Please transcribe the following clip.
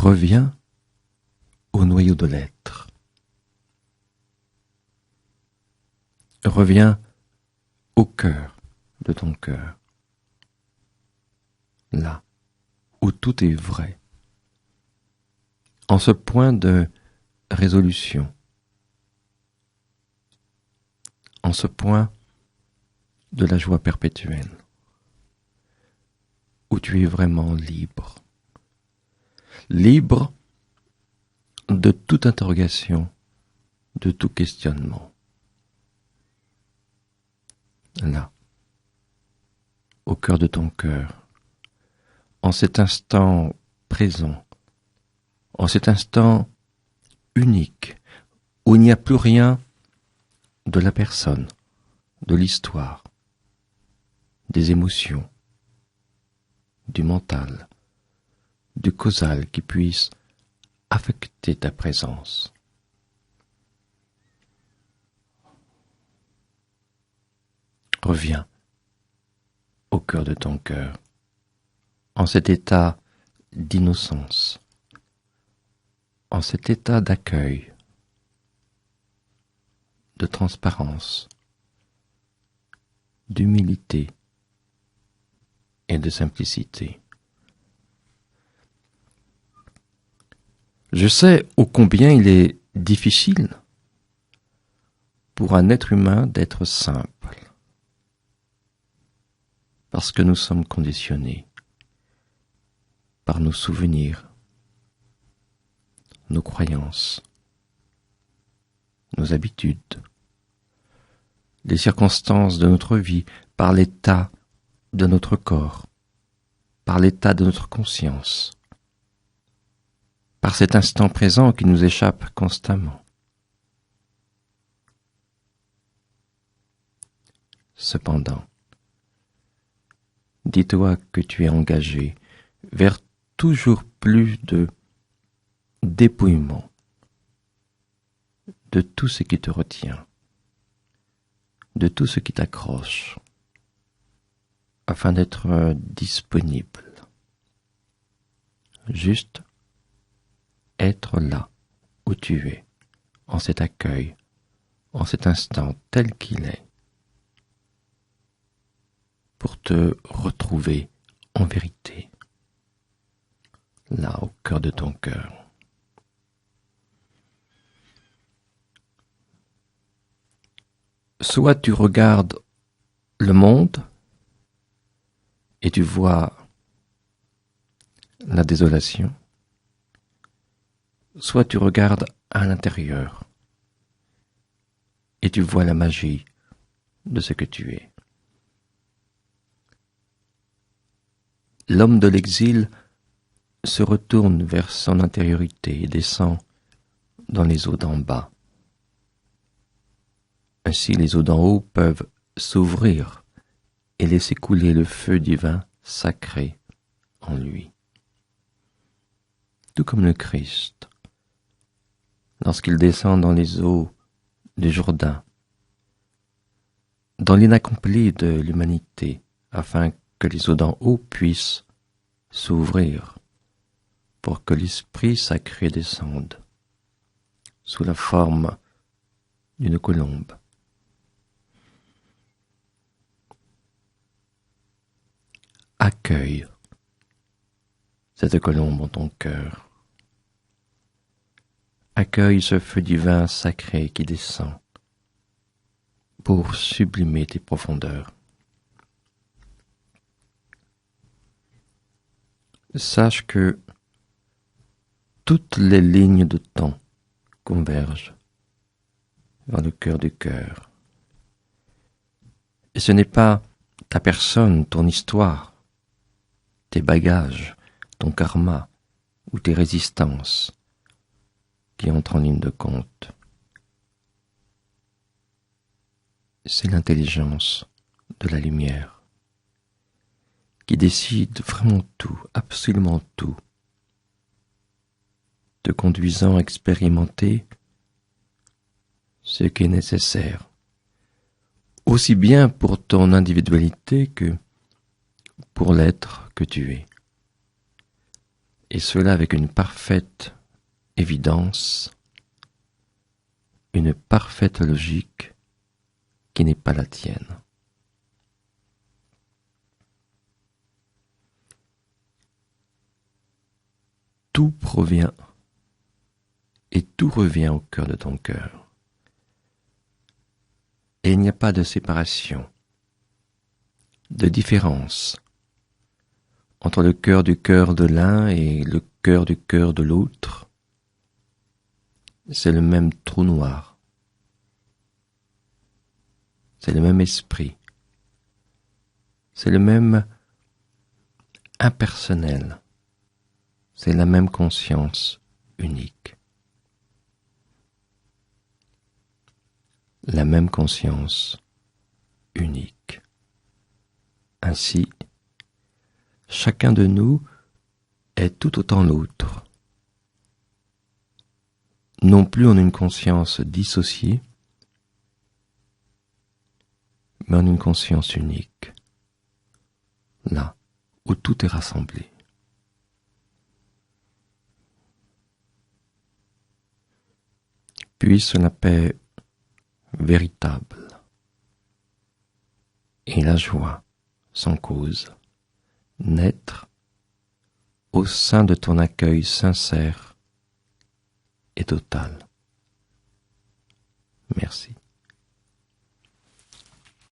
Reviens au noyau de l'être. Reviens au cœur de ton cœur, là où tout est vrai, en ce point de résolution, en ce point de la joie perpétuelle, où tu es vraiment libre, libre de toute interrogation, de tout questionnement. Là, au cœur de ton cœur, en cet instant présent, en cet instant unique, où il n'y a plus rien de la personne, de l'histoire, des émotions, du mental, du causal qui puisse affecter ta présence. Reviens au cœur de ton cœur, en cet état d'innocence, en cet état d'accueil, de transparence, d'humilité et de simplicité. Je sais ô combien il est difficile pour un être humain d'être simple, parce que nous sommes conditionnés par nos souvenirs, nos croyances, nos habitudes, les circonstances de notre vie, par l'état de notre corps, par l'état de notre conscience, par cet instant présent qui nous échappe constamment. Cependant, dis-toi que tu es engagé vers toujours plus de dépouillement de tout ce qui te retient, de tout ce qui t'accroche, afin d'être disponible. Juste être là où tu es, en cet accueil, en cet instant tel qu'il est, pour te retrouver en vérité, là au cœur de ton cœur. Soit tu regardes le monde et tu vois la désolation, soit tu regardes à l'intérieur et tu vois la magie de ce que tu es. L'homme de l'exil se retourne vers son intériorité et descend dans les eaux d'en bas. Ainsi les eaux d'en haut peuvent s'ouvrir et laisser couler le feu divin sacré en lui. Tout comme le Christ, lorsqu'il descend dans les eaux du Jourdain, dans l'inaccompli de l'humanité, afin que les eaux d'en haut puissent s'ouvrir pour que l'Esprit sacré descende sous la forme d'une colombe. Accueille cette colombe en ton cœur. Accueille ce feu divin sacré qui descend pour sublimer tes profondeurs. Sache que toutes les lignes de temps convergent vers le cœur du cœur. Et ce n'est pas ta personne, ton histoire, tes bagages, ton karma ou tes résistances qui entrent en ligne de compte. C'est l'intelligence de la lumière qui décide vraiment tout, absolument tout, te conduisant à expérimenter ce qui est nécessaire, aussi bien pour ton individualité que pour l'être que tu es. et cela avec une parfaite évidence, une parfaite logique qui n'est pas la tienne. Tout provient et tout revient au cœur de ton cœur. Et il n'y a pas de séparation, de différence entre le cœur du cœur de l'un et le cœur du cœur de l'autre. C'est le même trou noir. C'est le même esprit. C'est le même impersonnel. C'est la même conscience unique. La même conscience unique. Ainsi, chacun de nous est tout autant l'autre. Non plus en une conscience dissociée, mais en une conscience unique, là où tout est rassemblé. Puisse la paix véritable et la joie sans cause naître au sein de ton accueil sincère et total. Merci.